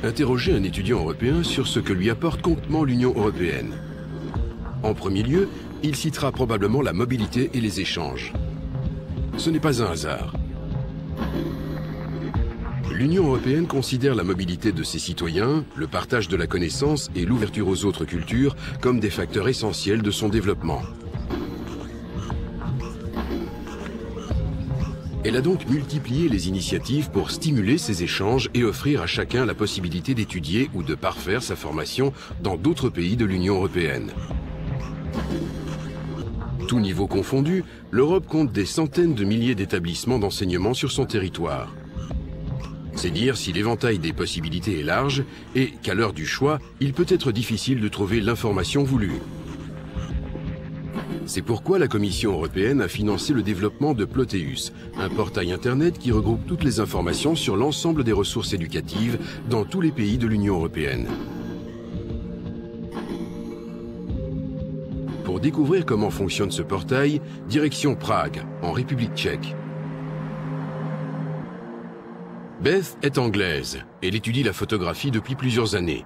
Interrogez un étudiant européen sur ce que lui apporte concrètement l'Union européenne. En premier lieu, il citera probablement la mobilité et les échanges. Ce n'est pas un hasard. L'Union européenne considère la mobilité de ses citoyens, le partage de la connaissance et l'ouverture aux autres cultures comme des facteurs essentiels de son développement. Elle a donc multiplié les initiatives pour stimuler ces échanges et offrir à chacun la possibilité d'étudier ou de parfaire sa formation dans d'autres pays de l'Union européenne. Tous niveaux confondus, l'Europe compte des centaines de milliers d'établissements d'enseignement sur son territoire. C'est dire si l'éventail des possibilités est large et qu'à l'heure du choix, il peut être difficile de trouver l'information voulue. C'est pourquoi la Commission européenne a financé le développement de Ploteus, un portail Internet qui regroupe toutes les informations sur l'ensemble des ressources éducatives dans tous les pays de l'Union européenne. Pour découvrir comment fonctionne ce portail, direction Prague, en République tchèque. Beth est anglaise. Elle étudie la photographie depuis plusieurs années.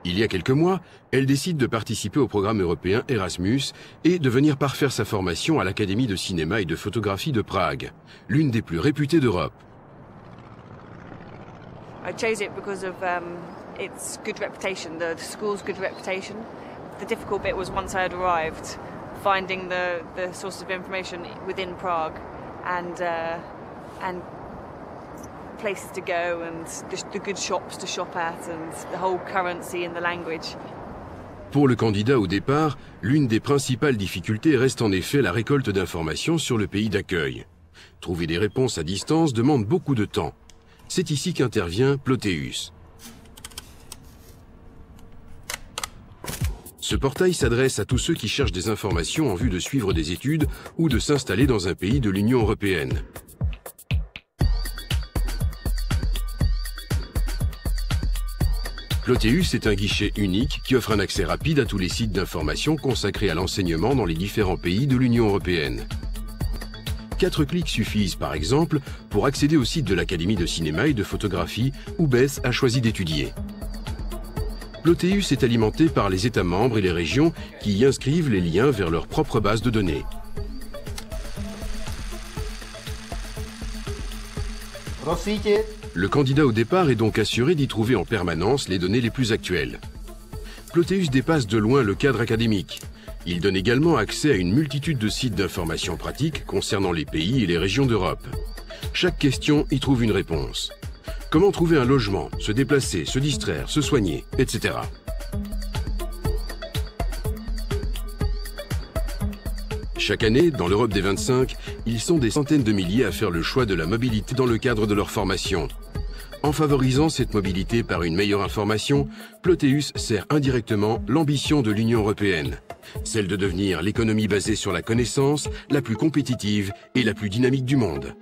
Il y a quelques mois, elle décide de participer au programme européen Erasmus et de venir parfaire sa formation à l'Académie de cinéma et de photographie de Prague, l'une des plus réputées d'Europe. I chose it because of its good reputation, the school's good reputation. The difficult bit was once I had arrived, finding the sources of information within Prague and places to go and the good shops to shop at and the whole currency and the language. Pour le candidat au départ, l'une des principales difficultés reste en effet la récolte d'informations sur le pays d'accueil. Trouver des réponses à distance demande beaucoup de temps. C'est ici qu'intervient Ploteus. Ce portail s'adresse à tous ceux qui cherchent des informations en vue de suivre des études ou de s'installer dans un pays de l'Union européenne. Ploteus est un guichet unique qui offre un accès rapide à tous les sites d'information consacrés à l'enseignement dans les différents pays de l'Union européenne. 4 clics suffisent par exemple pour accéder au site de l'Académie de cinéma et de photographie où Beth a choisi d'étudier. Ploteus est alimenté par les États membres et les régions qui y inscrivent les liens vers leur propre base de données. Le candidat au départ est donc assuré d'y trouver en permanence les données les plus actuelles. Ploteus dépasse de loin le cadre académique. Il donne également accès à une multitude de sites d'informations pratiques concernant les pays et les régions d'Europe. Chaque question y trouve une réponse. Comment trouver un logement, se déplacer, se distraire, se soigner, etc. Chaque année, dans l'Europe des 25, ils sont des centaines de milliers à faire le choix de la mobilité dans le cadre de leur formation. En favorisant cette mobilité par une meilleure information, Ploteus sert indirectement l'ambition de l'Union européenne, celle de devenir l'économie basée sur la connaissance, la plus compétitive et la plus dynamique du monde.